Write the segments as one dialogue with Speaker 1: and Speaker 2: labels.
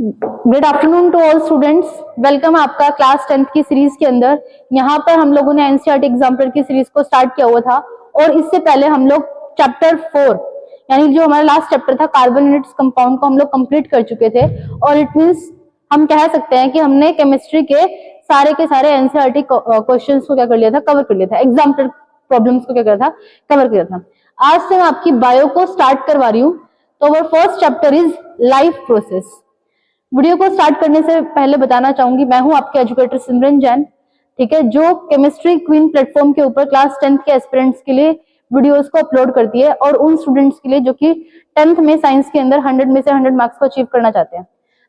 Speaker 1: Good afternoon to all students. Welcome आपका class 10th की series के अंदर। यहाँ पर हम लोगों ने एनसीईआरटी एग्जाम्पलर की सीरीज को स्टार्ट किया हुआ था और इससे पहले हम लोग चैप्टर 4 यानी जो हमारा लास्ट चैप्टर था कार्बोनेटेड कंपाउंड को हम लोग कंप्लीट कर चुके थे। और इट मींस हम कह सकते हैं कि हमने केमिस्ट्री के सारे एनसीईआरटी क्वेश्चंस को क्या कर लिया था, कवर कर लिया था। एग्जाम्पलर प्रॉब्लम्स को क्या कर था, कवर किया था। आज से मैं आपकी बायो को स्टार्ट करवा रही हूँ। तो our first chapter is life process. Video को स्टार्ट करने से पहले बताना चाहूंगी, मैं हूं आपके एजुकेटर सिमरन जैन, ठीक है, जो केमिस्ट्री क्वीन प्लेटफॉर्म के ऊपर क्लास 10th के एस्पिरेंट्स के लिए वीडियोस को अपलोड करती है और उन स्टूडेंट्स के लिए जो कि 10th में साइंस के अंदर 100 में से 100 मार्क्स को अचीव करना चाहते हैं।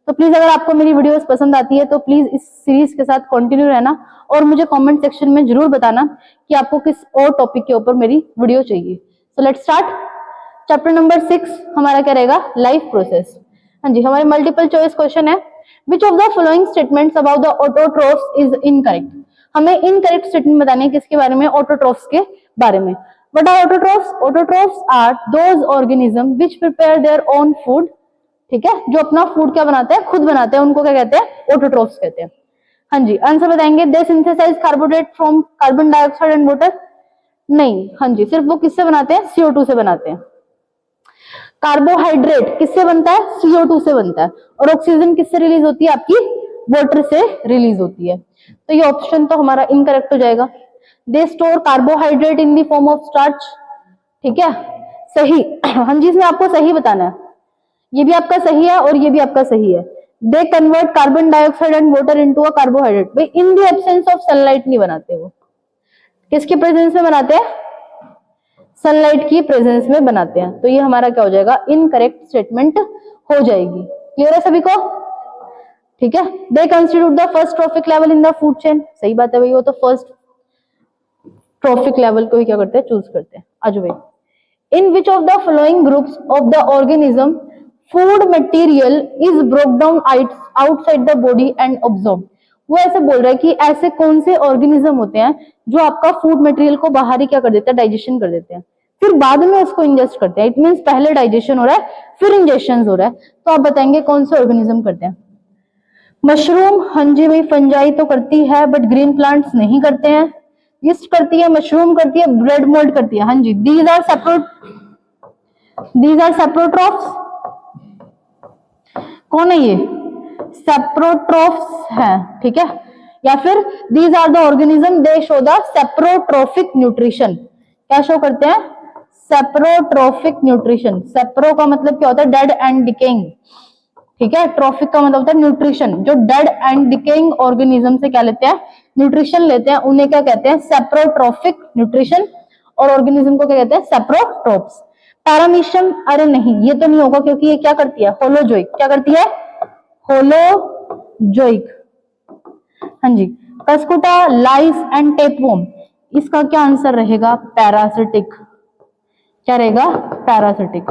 Speaker 1: तो प्लीज अगर आपको मेरी वीडियोस पसंद आती है तो प्लीज इस सीरीज के साथ कंटिन्यू रहना और मुझे कॉमेंट सेक्शन में जरूर बताना कि आपको किस और टॉपिक के ऊपर मेरी वीडियो चाहिए। So let's start. Chapter number 6 हमारा क्या रहेगा, लाइफ प्रोसेस। हाँ जी, हमारे मल्टीपल चॉइस क्वेश्चन है। Which of the following statements about the autotrophs is incorrect? हमें इनकरेक्ट स्टेटमेंट बतानी है किसके बारे में, ऑटोट्रोफ्स के बारे में। What are autotrophs? Autotrophs are those organisms which prepare their own food, ठीक है, जो अपना फूड क्या बनाते हैं, खुद बनाते हैं, उनको क्या कहते हैं, ऑटोट्रोफ्स कहते हैं। हाँ जी, आंसर बताएंगे। They synthesize carbonate from carbon dioxide and water. नहीं, हाँ जी, सिर्फ वो किससे बनाते हैं, CO2 से बनाते हैं। कार्बोहाइड्रेट किससे बनता है, CO2 से बनता है। और ऑक्सीजन किससे रिलीज होती है, आपकी वाटर से रिलीज होती है। तो ये ऑप्शन तो हमारा इनकरेक्ट हो जाएगा। They store carbohydrate in the form of starch, ठीक है, सही। हाँ जी, इसमें आपको सही बताना है। ये भी आपका सही है और ये भी आपका सही है। They convert carbon dioxide and water into a carbohydrate. भाई in the absence of sunlight नहीं बनाते, वो किसके प्रेजेंस में बनाते हैं, सनलाइट की प्रेजेंस में बनाते हैं। तो ये हमारा क्या हो जाएगा, इनकरेक्ट स्टेटमेंट हो जाएगी। क्लियर है सभी को, ठीक है। दे constitute the first trophic level in the food chain. सही बात है भाई, वो तो फर्स्ट ट्रॉफिक लेवल को ही क्या करते हैं, चूज करते हैं। आज भाई, in which of the following groups of the organism food material is broke down outside the body and absorb. वो ऐसे बोल रहा है कि ऐसे कौन से ऑर्गेनिज्म होते हैं जो आपका फूड मटेरियल को बाहर ही क्या कर देते हैं, डाइजेशन कर देते हैं, फिर बाद में उसको इंजेस्ट करते हैं। इट मींस पहले डाइजेशन हो रहा है फिर इंजेक्शन हो रहा है। तो आप बताएंगे कौन से ऑर्गेनिज्म करते हैं। मशरूम, हाँ जी भाई, फंजाई तो करती है बट ग्रीन प्लांट्स नहीं करते हैं। यीस्ट करती है, मशरूम करती है, ब्रेड मोल्ड करती है। हाँ जी, दीज आर सेप्रोट्रॉफ्स। कौन है ये, सेप्रोट्रॉफ्स है, ठीक है। या फिर these are the organism they show the saprotrophic nutrition. क्या शो करते हैं, सेप्रोट्रोफिक न्यूट्रिशन। सेप्रो का मतलब क्या होता है, डेड एंड डिकेइंग, ठीक है। ट्रोफिक का मतलब होता है न्यूट्रिशन। जो डेड एंड डिकेइंग ऑर्गेनिज्म से क्या लेते हैं, न्यूट्रिशन लेते हैं, उन्हें क्या कहते हैं, सेप्रोट्रोफिक न्यूट्रिशन। और ऑर्गेनिज्म को क्या कहते हैं, सेप्रोट्रोप्स। पैरामीशियम, अरे नहीं ये तो नहीं होगा क्योंकि ये क्या करती है, होलोजोइक। क्या करती है, होलोजोइक। हाँ जी, कस्कुटा, लाइस एंड टेपवॉर्म। इसका क्या आंसर रहेगा, पैरासिटिक। क्या रहेगा, पैरासिटिक।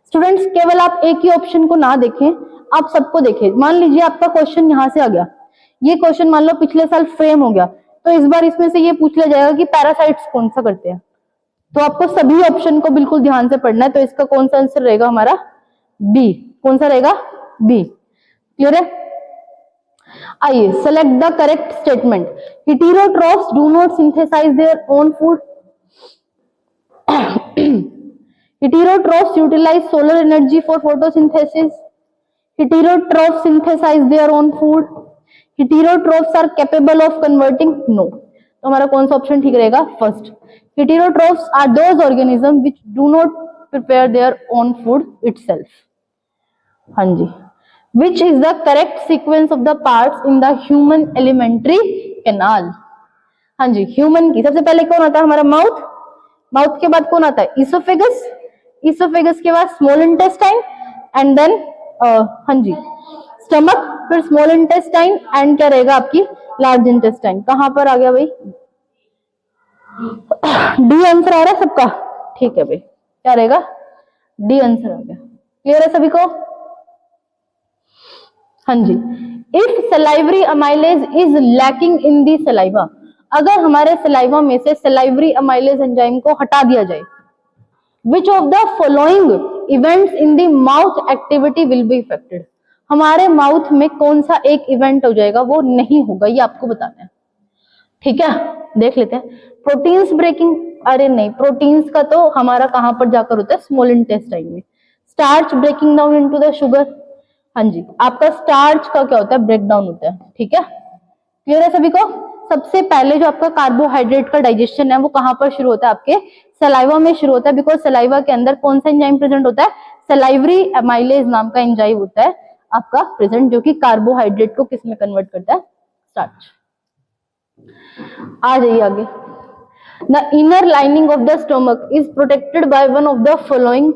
Speaker 1: स्टूडेंट्स केवल आप एक ही ऑप्शन को ना देखें, आप सबको देखें। मान लीजिए आपका क्वेश्चन यहां से आ गया, ये क्वेश्चन मान लो पिछले साल फ्रेम हो गया, तो इस बार इसमें से ये पूछ लिया जाएगा कि पैरासाइट्स कौन सा करते हैं। तो आपको सभी ऑप्शन को बिल्कुल ध्यान से पढ़ना है। तो इसका कौन सा आंसर रहेगा हमारा, बी। कौन सा रहेगा, बी। क्लियर है। आइए, select the correct statement. Heterotrophs do not synthesise their own food. Heterotrophs utilize solar energy for photosynthesis. Heterotrophs synthesize their own food. Heterotrophs are capable of converting. No. तो हमारा कौन सा option ठीक रहेगा, first. Heterotrophs are those organisms which do not prepare their own food itself. हाँ जी। Which is the correct sequence of the parts in the human alimentary canal? हाँ जी, human की सबसे पहले कौन आता है, हमारा माउथ। माउथ के बाद कौन आता है, इसोफेगस। इसोफेगस के बाद स्मॉल इंटेस्टाइन एंड देन हाँ जी स्टमक, फिर स्मॉल इंटेस्टाइन एंड क्या रहेगा आपकी लार्ज इंटेस्टाइन। कहां पर आ गया भाई, डी आंसर आ रहा है सबका, ठीक है भाई, क्या रहेगा, डी आंसर आ गया। क्लियर है सभी को, हाँ जी। If salivary amylase is lacking in the saliva, अगर हमारे सलाइवा में से सलाइवरी अमाइलेज एंजाइम को हटा दिया जाए, which of the following events in the mouth activity will be affected? हमारे माउथ में कौन सा एक इवेंट हो जाएगा, वो नहीं होगा, ये आपको बताना है। ठीक है, देख लेते हैं। प्रोटीन्स ब्रेकिंग, अरे नहीं, प्रोटीन्स का तो हमारा कहां पर जाकर होता है, स्मॉल इंटेस्टाइन में। Starch breaking down into the sugar, हाँ जी, आपका स्टार्च का क्या होता है, ब्रेक डाउन होता है। ठीक है, क्लियर है सभी को। सबसे पहले जो आपका कार्बोहाइड्रेट का डाइजेशन है वो कहां पर शुरू होता है, आपके सलाइवा में शुरू होता है, बिकॉज सलाइवा के अंदर कौन सा एंजाइम प्रेजेंट होता है, सलाइवरी एमाइलेज नाम का एंजाइम होता है आपका प्रेजेंट, जो कि कार्बोहाइड्रेट को किस में कन्वर्ट करता है, स्टार्च। आ जाइए आगे। The inner lining of the stomach is protected by one of the following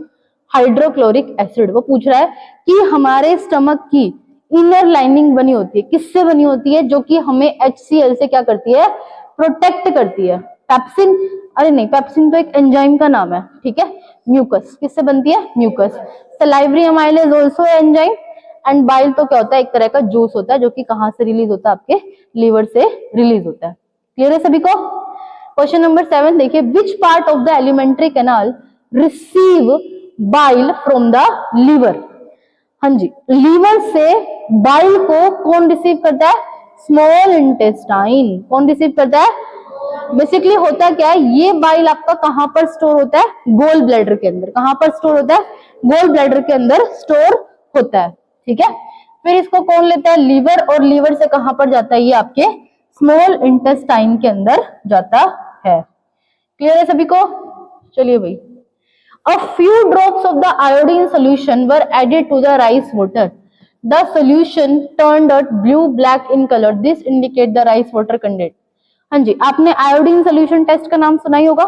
Speaker 1: hydrochloric acid. वो पूछ रहा है कि हमारे स्टमक की इनर लाइनिंग बनी होती है, किससे बनी होती है, जो कि हमें HCl से क्या करती है, प्रोटेक्ट करती है। पेप्सिन, अरे नहीं, पेप्सिन तो एक एंजाइम का नाम है। ठीक है, म्यूकस किससे बनती है, mucus. Salivary amylase also enzyme, and bile तो क्या होता है, एक तरह का जूस होता है, जो कि कहां से रिलीज होता है, आपके लीवर से रिलीज होता है। क्लियर है सभी को। क्वेश्चन नंबर 7 देखिए, which part of the alimentary canal receive bile from the liver. हाँ जी, लीवर से बाइल को कौन रिसीव करता है, स्मॉल इंटेस्टाइन। कौन रिसीव करता है, बेसिकली होता क्या है, ये बाइल आपका कहां पर स्टोर होता है, गोल ब्लैडर के अंदर। कहां पर स्टोर होता है, गोल ब्लैडर के अंदर स्टोर होता है। ठीक है, फिर इसको कौन लेता है, लीवर, और लीवर से कहां पर जाता है, ये आपके स्मॉल इंटेस्टाइन के अंदर जाता है। क्लियर है सभी को। चलिए भाई, a few drops of the iodine solution were added to the rice water. The solution turned blue black in color. This indicate the rice water content. हाँ जी, आपने आयोडीन सोल्यूशन टेस्ट का नाम सुना ही होगा।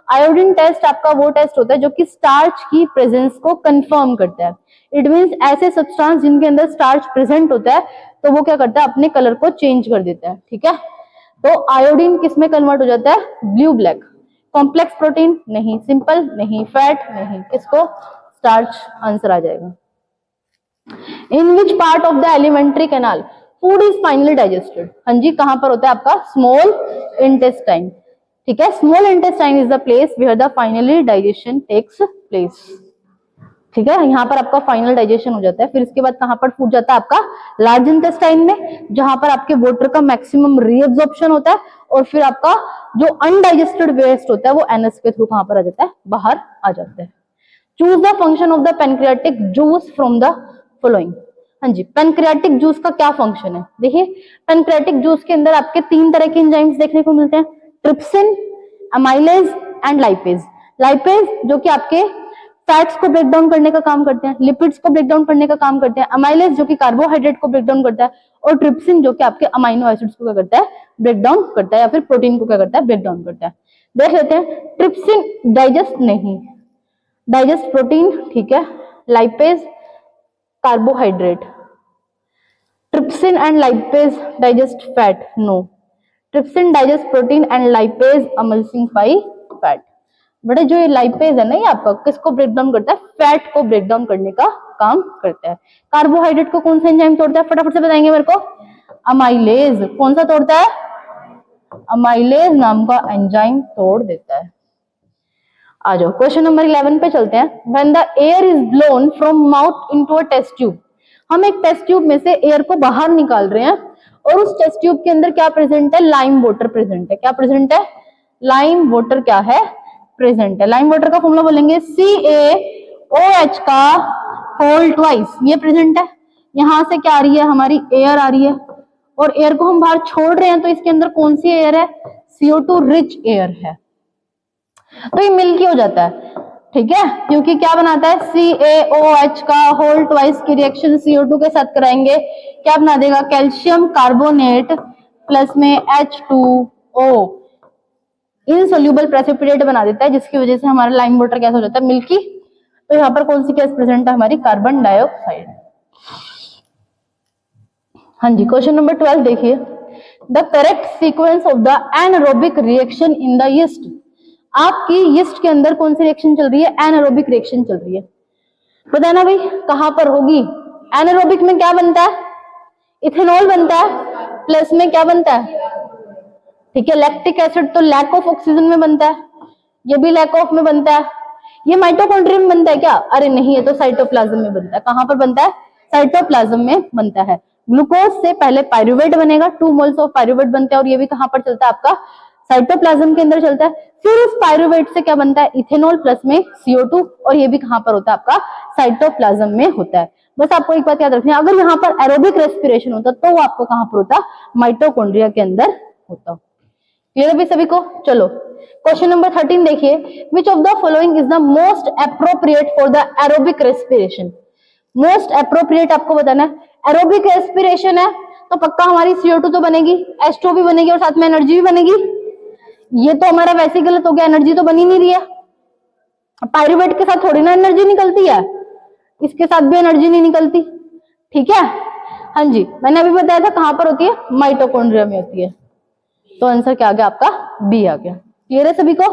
Speaker 1: आयोडीन टेस्ट आपका वो test होता है जो कि स्टार्च की प्रेजेंस को कंफर्म करता है। इट मींस ऐसे सब्सटेंस जिनके अंदर स्टार्च प्रेजेंट होता है तो वो क्या करता है, अपने कलर को चेंज कर देता है। ठीक है, तो आयोडीन किस में कन्वर्ट हो जाता है, ब्लू ब्लैक। कॉम्प्लेक्स प्रोटीन नहीं, सिंपल नहीं, फैट नहीं, किसको, स्टार्च आंसर आ जाएगा। In which part of the alimentary canal food is finally digested. हाँ जी, कहां पर होता है आपका, स्मॉल इंटेस्टाइन। ठीक है, small intestine is the place where the finally digestion takes place. ठीक है, यहाँ पर आपका फाइनल डाइजेशन हो जाता है। फिर इसके बाद कहां पर फूड जाता है, आपका लार्ज इंटेस्टाइन में, जहां पर आपके वाटर का मैक्सिमम रीअब्जॉर्प्शन होता है, और फिर आपका जो अनडाइजेस्टेड वेस्ट होता है वो एनएस के थ्रू कहां पर आ जाता है, बाहर आ जाता है। Choose the function of the pancreatic juice from the following. हाँ जी, पेनक्रियाटिक जूस का क्या फंक्शन है, देखिए पेनक्रियाटिक जूस के अंदर आपके 3 तरह के एंजाइम्स देखने को मिलते हैं, trypsin, amylase and lipase. Lipase जो कि आपके फैट्स को ब्रेक डाउन करने का काम करते हैं, लिपिड्स को ब्रेक डाउन करने का काम करते हैं, अमाइलेज जो कि कार्बोहाइड्रेट को ब्रेक डाउन करता है, और ट्रिप्सिन जो कि आपके अमाइनो एसिड्स को क्या करता है, ब्रेक डाउन करता है, या फिर प्रोटीन को क्या करता है, ब्रेक डाउन करता है। देख लेते हैं, ट्रिप्सिन डाइजेस्ट नहीं, डाइजेस्ट प्रोटीन। ठीक है, lipase carbohydrate, trypsin and lipase digest fat, no. Trypsin digest protein and lipase emulsify fat. बड़े जो ये लाइपेज है ना, ये आपका किसको ब्रेक डाउन करता है, फैट को ब्रेक डाउन करने का काम करता है। कार्बोहाइड्रेट को कौन सा एंजाइम तोड़ता है, फटाफट से बताएंगे मेरे को, अमाइलेज। कौन सा तोड़ता है, अमाइलेज नाम का एंजाइम तोड़ देता है। आ जाओ क्वेश्चन नंबर 11 पे चलते हैं। When the air is blown from mouth into a test tube, हम एक टेस्ट ट्यूब में से एयर को बाहर निकाल रहे हैं, और उस टेस्ट ट्यूब के अंदर क्या प्रेजेंट है, लाइम वाटर प्रेजेंट है। क्या प्रेजेंट है, लाइम वाटर क्या है, प्रेजेंट है। लाइम वाटर का फॉर्मूला बोलेंगे CaOH का होल ट्वाइस, ये प्रेजेंट है। यहां से क्या आ रही है, हमारी एयर आ रही है, और एयर को हम बाहर छोड़ रहे हैं, तो इसके अंदर कौन सी एयर है, CO2 रिच एयर है, तो ये मिल्की हो जाता है। ठीक है, क्योंकि क्या बनाता है, CaOH का होल ट्वाइस की रिएक्शन CO2 के साथ कराएंगे, क्या बना देगा, कैल्शियम कार्बोनेट प्लस में H2O, इनसोल्यूबल प्रेसिपिटेट बना देता है, जिसकी वजह से हमारा लाइम वाटर कैसा हो जाता है, मिल्की। तो यहाँ पर कौन सी गैस प्रेजेंट है, हमारी कार्बन डाइऑक्साइड। हाँ जी, क्वेश्चन नंबर 12 देखिए, the correct sequence of the anaerobic reaction in the yeast. आपकी यीस्ट के अंदर कौन सी रिएक्शन चल रही है, एनारोबिक रिएक्शन चल रही है, बताना भाई कहां पर होगी। एनारोबिक में क्या बनता है, इथेनॉल बनता है, प्लस में क्या बनता है, ठीक है, लैक्टिक एसिड तो लैक ऑफ ऑक्सीजन में बनता है, ये भी लैक ऑफ में बनता है। ये माइटोकॉन्ड्रिया में बनता है क्या, अरे नहीं, ये तो साइटोप्लाज्म में बनता है। कहां पर बनता है, साइटोप्लाज्म में बनता है। ग्लूकोज से पहले पायरुवेट बनेगा, 2 मोल्स ऑफ पायरुवेट बनते हैं और ये भी कहां पर चलता है, आपका साइटोप्लाज्म के अंदर चलता है। फिर उस पायरुवेट से क्या बनता है, इथेनॉल प्लस में CO2 और ये भी कहां पर होता है, आपका साइटोप्लाज्म में होता है। बस आपको एक बात याद रखनी है, अगर यहाँ पर एरोबिक रेस्पिरेशन होता तो वो आपको कहां पर होता, माइटोकॉन्ड्रिया के अंदर होता। क्लियर है सभी को? चलो क्वेश्चन नंबर 13 देखिए, विच of the following is the most appropriate for the aerobic respiration. Most appropriate आपको बताना है। एरोबिक रेस्पिरेशन है तो पक्का हमारी CO2 तो बनेगी, H2 भी बनेगी और साथ में एनर्जी भी बनेगी। ये तो हमारा वैसे ही गलत हो गया, एनर्जी तो बनी नहीं रही है। पायरुवेट के साथ थोड़ी ना एनर्जी निकलती है, इसके साथ भी एनर्जी नहीं निकलती। ठीक है, हाँ जी, मैंने अभी बताया था कहां पर होती है, माइटोकॉन्ड्रिया में होती है। तो आंसर क्या आ गया आपका, बी आ गया। क्लियर है सभी को?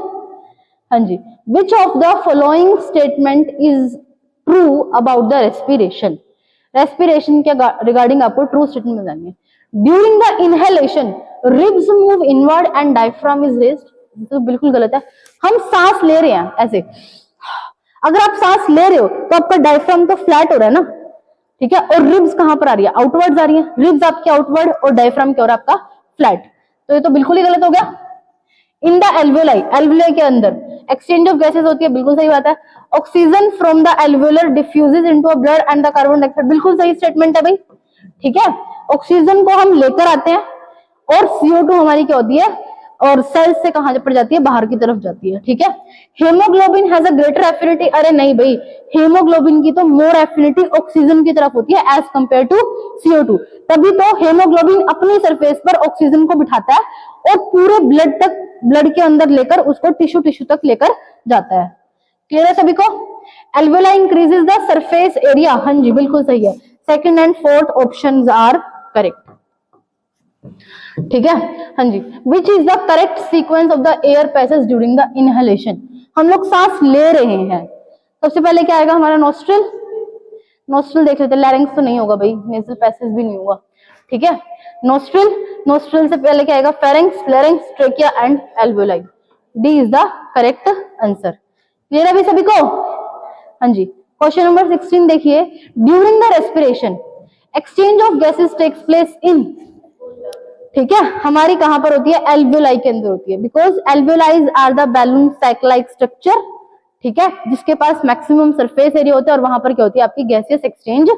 Speaker 1: हाँ जी, which of the following statement is true about the respiration. Respiration के रिगार्डिंग आपको ट्रू स्टेटमेंट बतानी है। During the inhalation ribs move inward and diaphragm is raised. तो बिल्कुल गलत है। हम सांस ले रहे हैं ऐसे, अगर आप सांस ले रहे हो तो आपका डायफ्राम तो फ्लैट हो रहा है ना, ठीक है, और रिब्स कहां पर आ रही है, आउटवर्ड्स आ रही है। रिब्स आपके आउटवर्ड और डायफ्राम क्या हो रहा है, आपका फ्लैट। तो ये तो बिल्कुल ही गलत हो गया। इन द एल्वेलाई, एल्वेलाई के अंदर एक्सचेंज ऑफ गैसेस होती है, बिल्कुल सही बात है। Oxygen from the alveolar diffuses into a blood and the carbon dioxide, बिल्कुल सही स्टेटमेंट है भाई। ठीक है, ऑक्सीजन को हम लेकर आते हैं और CO2 हमारी क्या होती है, और सेल्स से कहां पर जाती है, बाहर की तरफ जाती है। ठीक है, haemoglobin has a greater affinity, अरे नहीं भाई, हेमोग्लोबिन की तो मोर एफिनिटी ऑक्सीजन की तरफ होती है एज कंपेयर टू CO2। तभी तो हेमोग्लोबिन अपनी सरफेस पर ऑक्सीजन को बिठाता है और पूरे ब्लड तक, ब्लड के अंदर लेकर उसको टिश्यू तक लेकर जाता है। क्लियर है सभी को? Alveoli increases the surface area, हाँ जी बिल्कुल सही है। Second and fourth options are correct. ठीक है, हाँ जी, which is the correct sequence of the air passage during the inhalation. हम लोग सांस ले रहे हैं, सबसे पहले क्या आएगा हमारा, नोस्ट्रल। नोस्ट्रल देख लेते हैं, लैरिंग्स तो नहीं होगा भाई, नेजल पैसेज भी नहीं होगा। ठीक है, नोस्ट्रल, नोस्ट्रल से पहले क्या आएगा, pharynx, larynx, trachea and alveoli. D is the correct answer. Clear है अभी सभी को? हाँ जी, क्वेश्चन नंबर 16 देखिए, during the respiration exchange of gases takes place in. ठीक है, हमारी कहां पर होती है, एल्वेओलाई के अंदर होती है, because alveoli are the balloon sac like structure. ठीक है, जिसके पास मैक्सिमम सरफेस एरिया होता है और वहां पर क्या होती है, आपकी गैसेस एक्सचेंज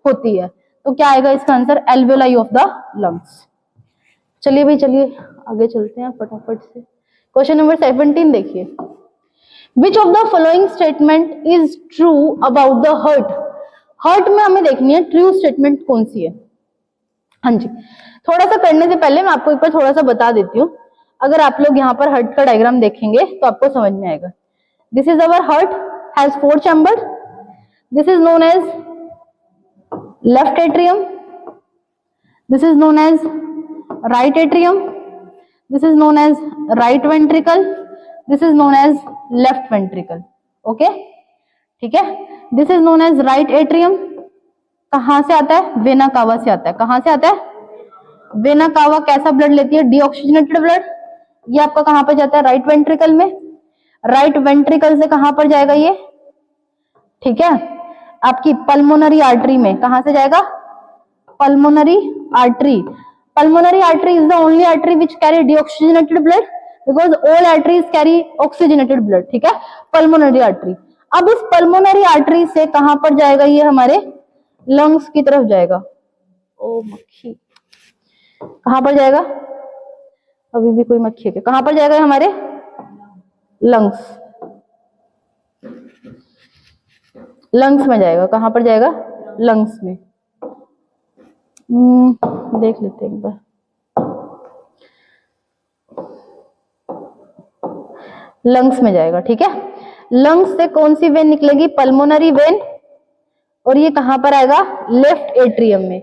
Speaker 1: होती है। तो क्या आएगा इसका answer, alveoli of the lungs. चलिए भाई, चलिए आगे चलते हैं फटाफट से। क्वेश्चन नंबर 17 देखिए, विच of the following statement is true about the heart. Heart में हमें देखनी है ट्रू स्टेटमेंट कौन सी है। हाँ जी, थोड़ा सा करने से पहले मैं आपको एक बार थोड़ा सा बता देती हूँ। अगर आप लोग यहाँ पर हार्ट का डायग्राम देखेंगे तो आपको समझ में आएगा। This is our heart, has 4 chamber. This is known as left atrium, this is known as right atrium, this is known as right ventricle, this is known as left ventricle. Okay, ठीक है, this is known as right atrium. कहां से आता है, vena cava से आता है। कहां से आता है, वेना कावा कैसा ब्लड लेती है, डीऑक्सीजनेटेड ब्लड। ये आपका कहां पर जाता है, राइट वेंट्रिकल में। राइट वेंट्रिकल से कहां पर जाएगा ये, ठीक है, आपकी पल्मोनरी आर्टरी में। कहां से जाएगा, pulmonary artery. Pulmonary artery is the only artery which carry deoxygenated blood, because all arteries carry oxygenated blood. ठीक है, पल्मोनरी आर्टरी। अब इस पल्मोनरी आर्टरी से कहां पर जाएगा, ये हमारे लंग्स की तरफ जाएगा। ओ मक्खी, कहां पर जाएगा, अभी भी कोई मक्खी है, कहां पर जाएगा, हमारे लंग्स। लंग्स में जाएगा। कहां पर जाएगा, लंग्स में। देख लेते हैं एक बार। लंग्स में जाएगा। ठीक है, लंग्स से कौन सी वेन निकलेगी, पल्मोनरी वेन। और ये कहां पर आएगा, लेफ्ट एट्रियम में।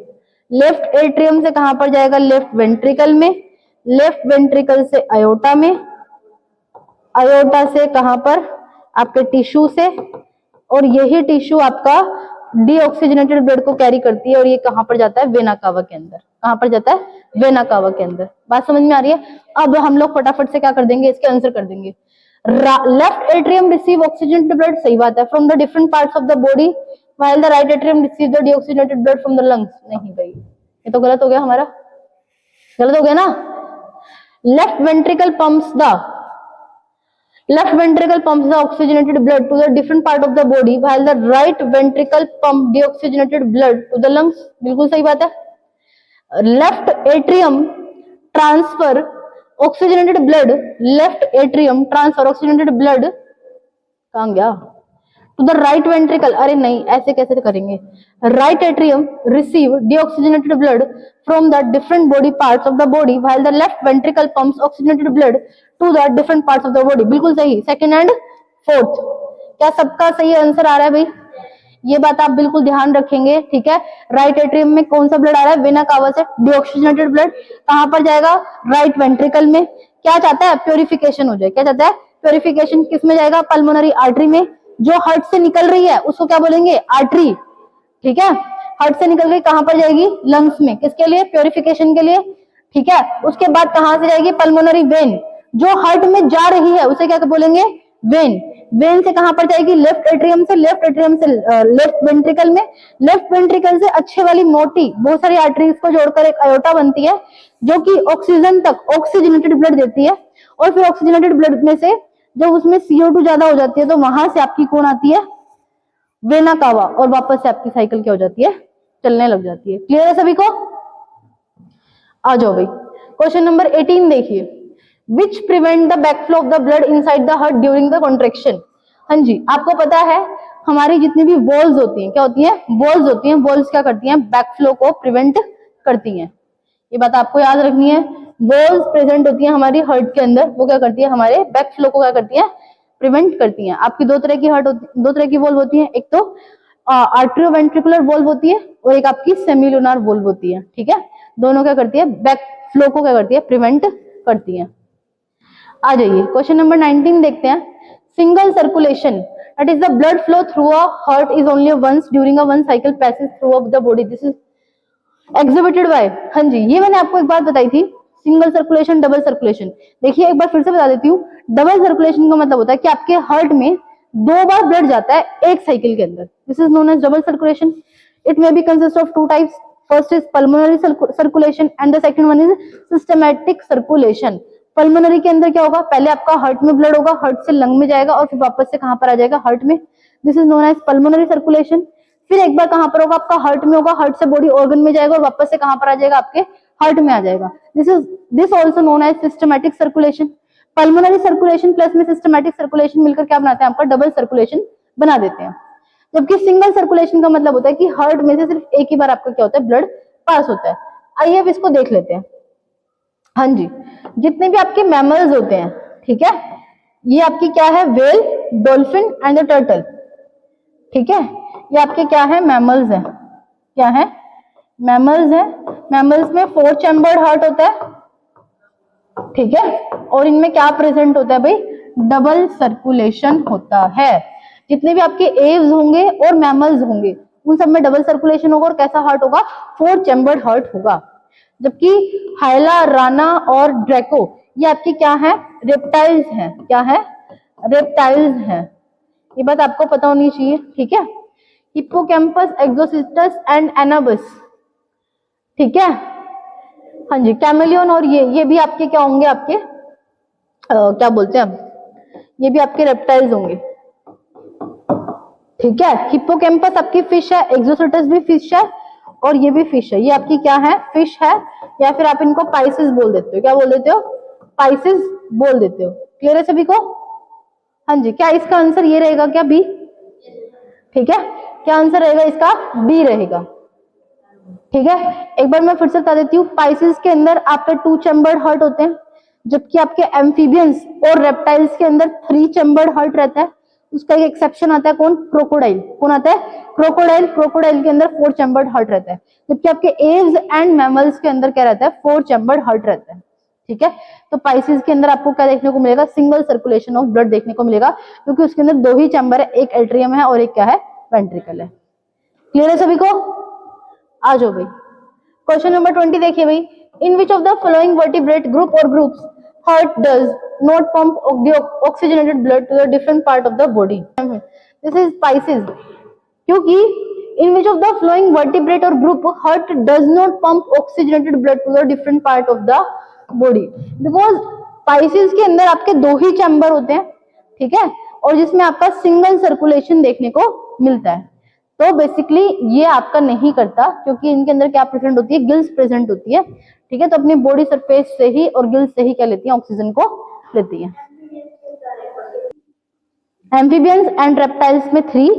Speaker 1: लेफ्ट एट्रियम से कहां पर जाएगा, लेफ्ट वेंट्रिकल में। लेफ्ट वेंट्रिकल से अयोटा में। अयोटा से कहां पर, आपके टिश्यू से। और यही टिश्यू आपका डीऑक्सीजनेटेड ब्लड को कैरी करती है और ये कहां पर जाता है, वेना कावा के अंदर। कहां पर जाता है, वेना कावा के अंदर। बात समझ में आ रही है? अब हम लोग फटाफट से क्या कर देंगे, इसके आंसर कर देंगे। Left atrium receive oxygenated blood, सही बात है, from the different parts of the body, while the right atrium receives the deoxygenated blood from the lungs. नहीं भाई, ये तो गलत हो गया हमारा, गलत हो गया ना। Left ventricle pumps the oxygenated blood to the different part of the body while the right ventricle pump deoxygenated blood to the lungs. बिल्कुल सही बात है। Left atrium transfer oxygenated blood, left atrium transfer oxygenated blood कहां गया, to the right ventricle. अरे नहीं, ऐसे कैसे करेंगे, right atrium receive deoxygenated blood from the different body parts of the body while the left ventricle pumps oxygenated blood to the different parts of the body. बिल्कुल सही, second and fourth. क्या सबका सही आंसर आ रहा है भाई? ये बात आप बिल्कुल ध्यान रखेंगे, ठीक है। राइट एट्रियम में कौन सा ब्लड आ रहा है? वेना कावा से डीऑक्सीजनेटेड ब्लड कहां पर जाएगा? राइट वेंट्रिकल में। क्या चाहता है? प्योरिफिकेशन हो जाए। क्या चाहता है? प्योरिफिकेशन। किस में जाएगा? पल्मोनरी आर्टरी में। जो हार्ट से निकल रही है उसको क्या बोलेंगे? आर्टरी, ठीक है। हार्ट से निकल गई कहां पर जाएगी? लंग्स में। किसके लिए? प्योरिफिकेशन के लिए, ठीक है। उसके बाद कहां से जाएगी? Pulmonary vein. जो हार्ट में जा रही है उसे क्या बोलेंगे? वेन। वेन से कहां पर जाएगी? लेफ्ट एट्रियम से। लेफ्ट एट्रियम से लेफ्ट वेंट्रिकल में। लेफ्ट वेंट्रिकल से अच्छे वाली मोटी बहुत सारी आर्टरीज को जोड़कर एक अयोटा बनती है जो कि ऑक्सीजन तक ऑक्सीजनेटेड ब्लड देती है। और फिर ऑक्सीजनेटेड ब्लड में से जब उसमें CO2 ज्यादा हो जाती है तो वहां से आपकी कौन आती है? Vena cava. और वापस से आपकी साइकिल क्या हो जाती है? चलने लग जाती है। क्लियर है सभी को? आ जाओ भाई, क्वेश्चन नंबर 18 देखिए। Which prevent the backflow of the blood inside the heart during the contraction? हाँ जी, आपको पता है हमारी जितनी भी वॉल्स होती हैं, क्या होती हैं? वॉल्स होती हैं। वॉल्स क्या करती हैं? बैकफ्लो को प्रिवेंट करती हैं। ये बात आपको याद रखनी है। वॉल्स प्रेजेंट होती हैं हमारी हार्ट के अंदर, वो क्या करती है? हमारे बैकफ्लो को क्या करती है? प्रिवेंट करती हैं। आपकी दो तरह की हार्ट होती, दो तरह की वॉल्व होती है। एक तो आर्ट्रियोवेंट्रिकुलर वॉल्व होती है और एक आपकी सेमिलुनार वॉल्व होती है, ठीक है। दोनों क्या करती है? बैकफ्लो को क्या करती है? प्रिवेंट करती है। आ जाइए, क्वेश्चन नंबर 19 देखते हैं। Single circulation, that is the blood flow through a heart is only once during a one cycle passage through up the body, this is exhibited by. हाँ जी, ये मैंने आपको एक बात बताई थी, सिंगल सर्कुलेशन, डबल सर्कुलेशन। देखिए एक बार फिर से बता देती हूँ। डबल सर्कुलेशन का मतलब होता है कि आपके हार्ट में 2 बार ब्लड जाता है एक साइकिल के अंदर, this is known as double circulation. It may be consist of 2 types, first is pulmonary circulation and the second one is systematic circulation. Pulmonary के अंदर क्या होगा? पहले आपका हार्ट में ब्लड होगा, हार्ट से लंग में जाएगा और फिर वापस से कहां पर आ जाएगा? हार्ट में, this is known as pulmonary circulation. फिर एक बार कहां पर होगा? आपका हार्ट में होगा, हार्ट से बॉडी ऑर्गन में जाएगा और वापस से कहां पर आ जाएगा? आपके हार्ट में आ जाएगा। This also known as systematic circulation. Pulmonary circulation plus में सिस्टमैटिक सर्कुलेशन मिलकर क्या बनाते हैं? आपका डबल सर्कुलेशन बना देते हैं। जबकि सिंगल सर्कुलेशन का मतलब होता है कि हार्ट में से सिर्फ एक ही बार आपका क्या होता है? ब्लड पास होता है। आइए अब इसको देख लेते हैं। हाँ जी, जितने भी आपके मैमल्स होते हैं, ठीक है, ये आपकी क्या है? Well, dolphin and the turtle, ठीक है। ये आपके क्या है? मैमल्स हैं। क्या है? मैमल्स हैं। मैमल्स में 4 चैम्बर्ड हार्ट होता है, ठीक है। और इनमें क्या प्रेजेंट होता है भाई? डबल सर्कुलेशन होता है। जितने भी आपके एव्स होंगे और मैमल्स होंगे उन सब में डबल सर्कुलेशन होगा। और कैसा हार्ट होगा? 4 चैम्बर्ड हार्ट होगा। जबकि हाइला, राना और ड्रैको ये आपकी क्या है? रेप्टाइल्स हैं। क्या है? रेप्टाइल्स हैं। ये बात आपको पता होनी चाहिए, ठीक है। हिप्पोकैम्पस, एक्सोसिस्टस एंड एनाबस, ठीक है। हाँ जी, कैमेलियन और ये भी आपके क्या होंगे? आपके क्या बोलते हैं, ये भी आपके रेप्टाइल्स होंगे, ठीक है। हिप्पोकैम्पस आपकी फिश है, एक्सोसिस्टस भी फिश है और ये भी फिश है। ये आपकी क्या है? फिश है, या फिर आप इनको पाइसेस बोल देते हो। क्या बोल देते हो? पाइसेस बोल देते हो। क्लियर है सभी को? हाँ जी, क्या इसका आंसर ये रहेगा? क्या बी? ठीक है, क्या आंसर रहेगा इसका? बी रहेगा, ठीक है। एक बार मैं फिर से बता देती हूँ। पाइसेस के अंदर आपके 2 चैम्बर्ड हार्ट होते हैं, जबकि आपके एम्फीबियंस और रेप्टाइल्स के अंदर 3 चैम्बर्ड हार्ट रहता है। उसका एक एक्सेप्शन आता है, कौन? क्रोकोडाइल। कौन आता है? क्रोकोडाइल। क्रोकोडाइल के अंदर 4 चैम्बर्ड हार्ट रहता है, जबकि आपके एव्स एंड मैमल्स के अंदर क्या रहता है? 4 चैम्बर्ड हार्ट रहता है, ठीक है। तो पाइसेस के अंदर आपको क्या देखने को मिलेगा? सिंगल सर्कुलेशन ऑफ ब्लड देखने को मिलेगा, क्योंकि उसके अंदर 2 ही चैम्बर है, एक एट्रियम है और एक क्या है? वेंट्रिकल है। क्लियर है सभी को? आ जाओ भाई, क्वेश्चन नंबर 20 देखिए भाई। In which of the following vertebrate group और groups heart does not pump oxygenated blood to the different part of the body? This is Pisces. क्योंकि In which of the following vertebrate or group heart does not pump oxygenated blood to the different part of the body? Because Pisces के अंदर आपके 2 ही chamber होते हैं, ठीक है, और जिसमें आपका सिंगल सर्कुलेशन देखने को मिलता है। तो बेसिकली ये आपका नहीं करता, क्योंकि इनके अंदर क्या प्रेजेंट होती है, गिल्स प्रेजेंट होती है, ठीक है। तो अपनी बॉडी सरफेस से ही और गिल्स से ही क्या लेती है, ऑक्सीजन को लेती है। एम्फीबियंस एंड रेप्टाइल्स में 3,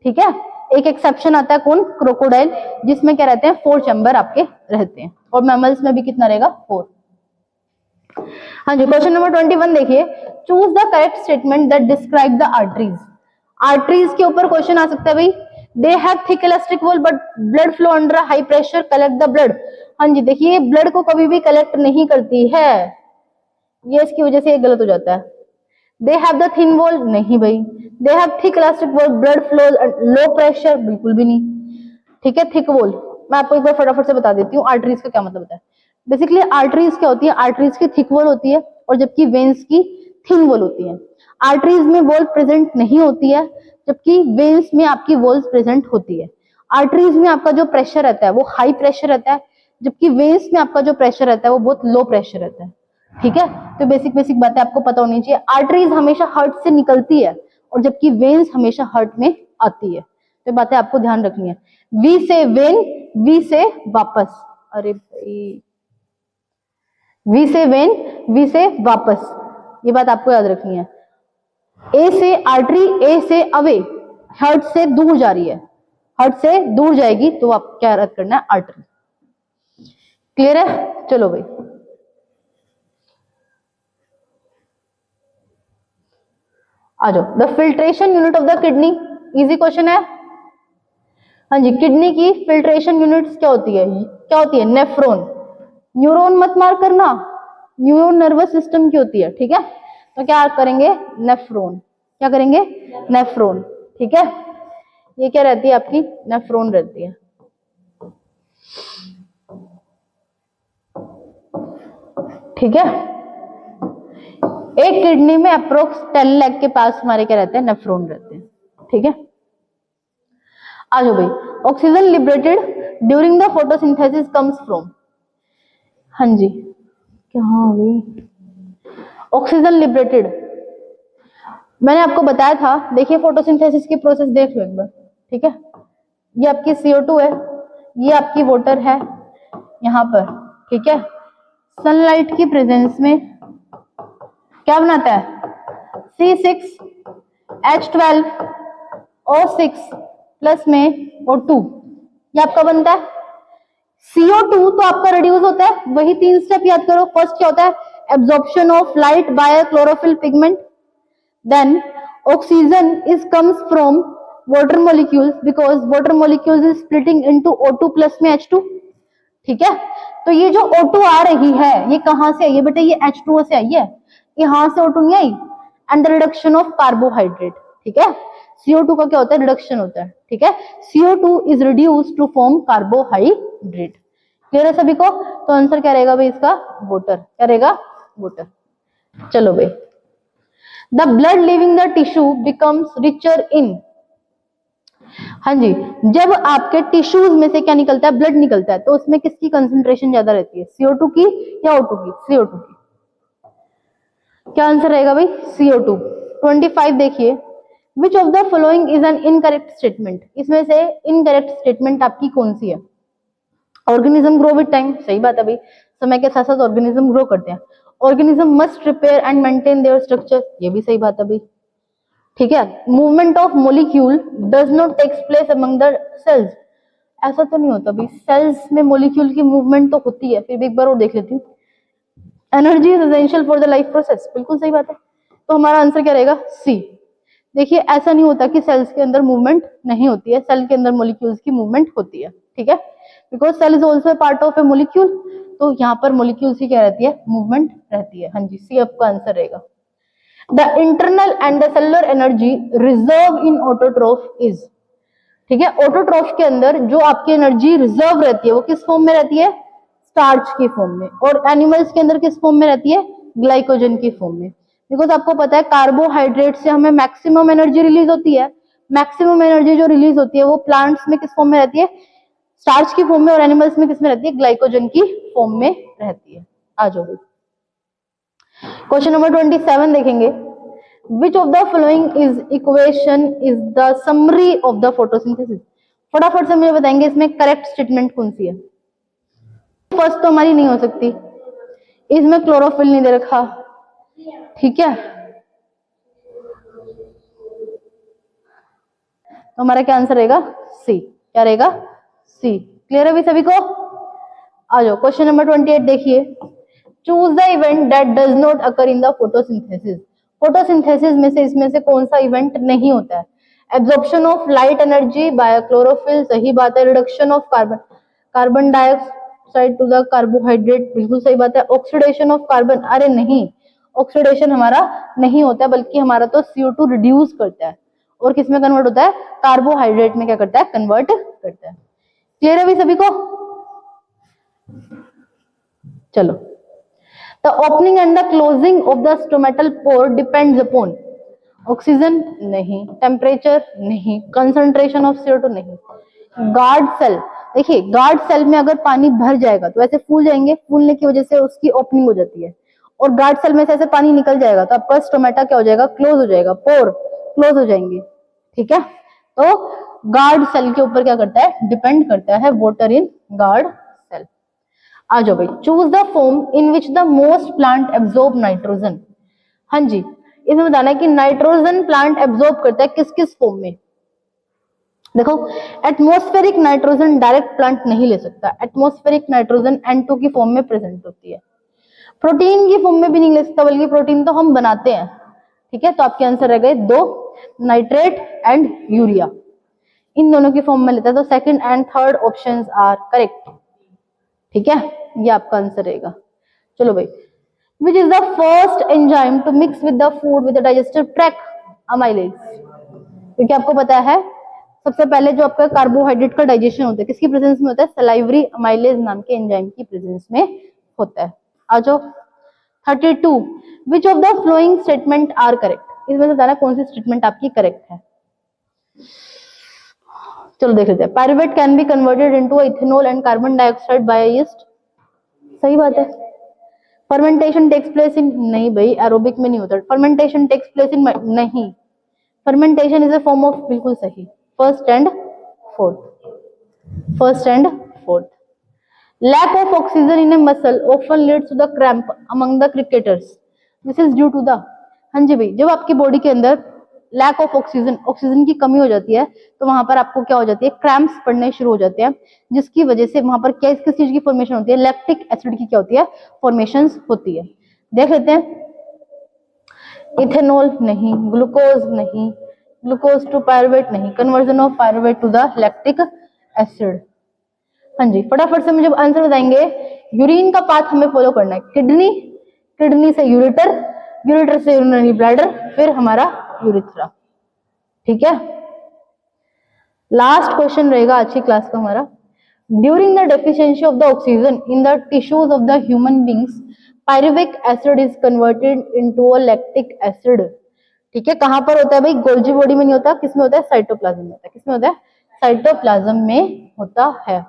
Speaker 1: ठीक है। एक एक्सेप्शन आता है कौन, क्रोकोडाइल, जिसमें क्या रहते हैं 4 चैम्बर आपके रहते हैं, और मैमल्स में भी कितना रहेगा 4। हाँ जी, क्वेश्चन नंबर 21 देखिए, choose the correct statement that describe the arteries. Arteries के ऊपर क्वेश्चन आ सकता है भाई, they have thick elastic wall but blood flow under high pressure collect the blood. हाँ जी, देखिए ब्लड को कभी भी कलेक्ट नहीं करती है, ये इसकी वजह से ये गलत हो जाता है। They have the thin wall, नहीं भाई। They have thick elastic wall, blood flow low pressure, बिल्कुल भी नहीं, ठीक है। थिक वॉल मैं आपको एक बार फटाफट से बता देती हूँ आर्टरीज का क्या मतलब होता है। बेसिकली आर्टरीज क्या होती है, आर्टरीज की थिक वॉल होती है, और जबकि वेन्स की थिन वॉल होती है। आर्टरीज में वॉल प्रेजेंट नहीं होती है, जबकि वेन्स में आपकी वॉल्स प्रेजेंट होती है। आर्टरीज में आपका जो प्रेशर रहता है वो हाई प्रेशर रहता है, जबकि वेन्स में आपका जो प्रेशर रहता है वो बहुत लो प्रेशर रहता है, ठीक है। तो बेसिक बातें आपको पता होनी चाहिए। आर्टरीज हमेशा हार्ट से निकलती है, और जबकि वेन्स हमेशा हार्ट में आती है। तो बातें आपको ध्यान रखनी है। वी से वेन, वी से वापस, अरे भाई, वी से वेन, वी से वापस, ये बात आपको याद रखनी है। ए से आर्टरी, ए से अवे, हार्ट से दूर जा रही है, हार्ट से दूर जाएगी तो आप क्या याद करना है, आर्टरी। क्लियर है? चलो भाई, आ जाओ। The filtration unit of the kidney, easy question है। हाँ जी, किडनी की फिल्ट्रेशन यूनिट्स क्या होती है, क्या होती है, नेफ्रॉन। न्यूरॉन मत मार करना, न्यूरॉन नर्वस सिस्टम की होती है, ठीक है। तो क्या करेंगे, नेफ्रॉन, क्या करेंगे, नेफ्रॉन, ठीक है। ये क्या रहती है आपकी, नेफ्रॉन रहती है, ठीक है। एक किडनी में अप्रोक्स 10 लाख के पास हमारे क्या रहते हैं, नेफ्रॉन रहते हैं, ठीक है। आ जाओ भाई, oxygen liberated during the photosynthesis comes from. हाँ जी, क्या भाई, ऑक्सीजन लिबरेटेड मैंने आपको बताया था। देखिए फोटोसिंथेसिस की प्रोसेस देख लो एक बार, ठीक है। ये आपकी CO2 है, ये आपकी वाटर है यहाँ पर, ठीक है। सनलाइट की प्रेजेंस में क्या बनाता है, C6H12O6 प्लस में O2, ये आपका बनता है। CO2 तो आपका रिड्यूस होता है, वही 3 स्टेप याद करो। फर्स्ट क्या होता है, absorption of light by chlorophyll pigment, then oxygen is comes from water molecules because water molecules is splitting into O2 plus में H2, ठीक है। तो ये जो O2 आ रही है ये कहां से आई है बेटा, ये H2O से आई है, यहां से O2 नहीं आई। And the reduction of carbohydrate, ठीक है। CO2 का क्या होता है, रिडक्शन होता है, ठीक है। CO2 is reduced to form carbohydrate. Clear है सभी को? तो आंसर क्या रहेगा भाई इसका, वाटर, क्या रहेगा, वाटर। चलो भाई, the blood leaving the tissue becomes richer in. हाँ जी, जब आपके टिश्यूज में से क्या निकलता है, ब्लड निकलता है, तो उसमें किसकी कंसंट्रेशन ज्यादा रहती है, CO2 की या O2 की, CO2 की। क्या आंसर रहेगा भाई, CO2। 25 देखिए, विच of the following is an incorrect statement. इसमें से इनकरेक्ट स्टेटमेंट आपकी कौन सी है, ऑर्गेनिज्म ग्रो विद टाइम, सही बात है भाई, समय के साथ साथ ऑर्गेनिज्म ग्रो करते हैं। Organism must repair and maintain their structure, ये भी सही बात है भाई, ठीक है। Movement of molecule does not takes place among the cells, ऐसा तो नहीं होता भाई, सेल्स में मोलिक्यूल की मूवमेंट तो होती है। फिर भी एक बार और देख लेती हूँ, energy is essential for the life process, बिल्कुल सही बात है। तो हमारा आंसर क्या रहेगा, सी। देखिए ऐसा नहीं होता कि सेल्स के अंदर मूवमेंट नहीं होती है, सेल के अंदर मोलिक्यूल्स की मूवमेंट होती है, ठीक है, because cell is also part of a molecule. तो यहाँ पर मोलिक्यूल्स की क्या रहती है, मूवमेंट रहती है। हाँ जी, सी आपका आंसर रहेगा। The internal and the cellular energy reserve in autotroph is, ठीक है। ऑटोट्रोफ के अंदर जो आपकी एनर्जी रिजर्व रहती है वो किस फॉर्म में रहती है, स्टार्च की फॉर्म में, और एनिमल्स के अंदर किस फॉर्म में रहती है, ग्लाइकोजन की फॉर्म में। बिकॉज आपको पता है कार्बोहाइड्रेट से हमें मैक्सिमम एनर्जी रिलीज होती है, मैक्सिमम एनर्जी जो रिलीज होती है वो प्लांट्स में किस फॉर्म में रहती है, स्टार्च की फॉर्म में, और एनिमल्स में किस में रहती है, ग्लाइकोजन की फॉर्म में रहती है। आ जाओ क्वेश्चन नंबर 27 देखेंगे। विच of the following is equation is the summary of the photosynthesis. फटाफट से मुझे बताएंगे इसमें करेक्ट स्टेटमेंट कौन सी है। फर्स्ट तो हमारी नहीं हो सकती, इसमें क्लोरोफिल नहीं दे रखा, ठीक है, तो हमारा क्या आंसर रहेगा, सी। क्या रहेगा, सी। क्लियर है अभी सभी को। आ जाओ क्वेश्चन नंबर 28 देखिए। Choose the event that does not occur in the photosynthesis. Photosynthesis में से इसमें से कौन सा इवेंट नहीं होता है। Absorption of light energy by chlorophyll, सही बात है। Reduction of carbon dioxide to the carbohydrate, बिल्कुल सही बात है। ऑक्सीडेशन ऑफ कार्बन, अरे नहीं, ऑक्सीडेशन हमारा नहीं होता, बल्कि हमारा तो CO2 रिड्यूस करता है और किस में कन्वर्ट होता है, कार्बोहाइड्रेट में क्या करता है, कन्वर्ट करता है। क्लियर है अभी सभी को। चलो, the opening and the closing of the stomatal pore depends upon oxygen नहीं, टेम्परेचर नहीं, कंसंट्रेशन ऑफ CO2 नहीं। गार्ड सेल, देखिए गार्ड सेल में अगर पानी भर जाएगा तो ऐसे फूल जाएंगे, फूलने की वजह से उसकी ओपनिंग हो जाती है, और गार्ड सेल में से ऐसे पानी निकल जाएगा तो आपका स्टोमेटा क्या हो जाएगा, क्लोज हो जाएगा, पोर क्लोज हो जाएंगे, ठीक है। तो गार्ड सेल के ऊपर क्या करता है, डिपेंड करता है वाटर इन गार्ड सेल। आ जाओ भाई, choose the form in which the most plant absorb nitrogen. हाँ जी, इसमें बताना है कि नाइट्रोजन प्लांट एब्जॉर्ब करता है किस किस फॉर्म में। देखो, एटमॉस्फेरिक नाइट्रोजन डायरेक्ट प्लांट नहीं ले सकता, एटमॉस्फेरिक नाइट्रोजन N2 की फॉर्म में प्रेजेंट होती है। प्रोटीन की फॉर्म में भी नहीं ले सकता, बल्कि प्रोटीन तो हम बनाते हैं, ठीक है। तो आपके आंसर रह गए दो, नाइट्रेट एंड यूरिया, इन दोनों की फॉर्म में लेता है। तो second and third options are correct, ठीक है, ये आपका आंसर रहेगा। चलो भाई, which is the first enzyme to mix with the food with the digestive tract, amylase. क्योंकि आपको पता है सबसे पहले जो आपका कार्बोहाइड्रेट का डाइजेशन होता है किसकी प्रेजेंस में होता है, सलाइवरी अमाइलेज नाम के एंजाइम की प्रेजेंस में होता है। आ जाओ 32, which of the following statement are correct. इसमें से बताना कौन सी स्टेटमेंट आपकी करेक्ट है। चलो देख लेते हैं। Pyruvate can be converted into ethanol and carbon dioxide by yeast, सही बात है। फर्मेंटेशन टेक्स प्लेस इन, नहीं भाई एरोबिक में नहीं होता। फर्मेंटेशन टेक्स प्लेस इन, नहीं। Fermentation is a form of, बिल्कुल सही, first and fourth, first and fourth. Lack of oxygen in a muscle often leads to the cramp among the cricketers, this is due to the, हाँ जी भाई, जब आपकी body के अंदर lack of oxygen, oxygen की कमी हो जाती है तो वहां पर आपको क्या हो जाती है, क्रैम्प्स पड़ने शुरू हो जाते हैं, जिसकी वजह से वहां पर क्या किस चीज की फॉर्मेशन होती है, लैक्टिक एसिड की क्या होती है, फॉर्मेशन होती है। देख लेते हैं। इथेनॉल नहीं, ग्लूकोज नहीं, ग्लूकोज टू पायरुवेट नहीं, conversion of pyruvate to the lactic acid. हाँ जी, फटाफट से मुझे आंसर बताएंगे। यूरिन का पाथ हमें फॉलो करना है, किडनी, किडनी से यूरेटर, यूरेटर से यूरिनरी ब्लैडर, फिर हमारा यूरिथ्रा, ठीक है। लास्ट क्वेश्चन रहेगा आज की क्लास का हमारा। During the deficiency of the oxygen in the tissues of the human beings, pyruvic acid is converted into a lactic acid, ठीक है। कहां पर होता है भाई, गोल्जी बॉडी में नहीं होता, किसमें होता है, साइटोप्लाज्म में होता है। किसमें होता है, साइटोप्लाज्म में होता है।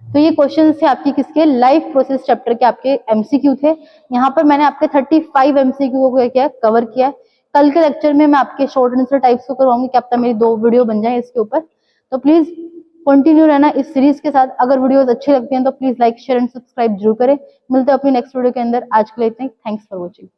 Speaker 1: तो ये क्वेश्चन थे आपके किसके, लाइफ प्रोसेस चैप्टर के आपके एमसीक्यू थे। यहाँ पर मैंने आपके 35 एमसीक्यू को क्या कवर किया है। कल के लेक्चर में मैं आपके शॉर्ट आंसर टाइप्स को करवाऊंगी, क्या पता मेरी 2 वीडियो बन जाए इसके ऊपर। तो प्लीज कंटिन्यू रहना इस सीरीज के साथ। अगर वीडियोस अच्छी लगती हैं तो please like share and subscribe जरूर करें। मिलते हैं अपनी नेक्स्ट वीडियो के अंदर। आज के लिए इतना ही, थैंक्स फॉर वॉचिंग।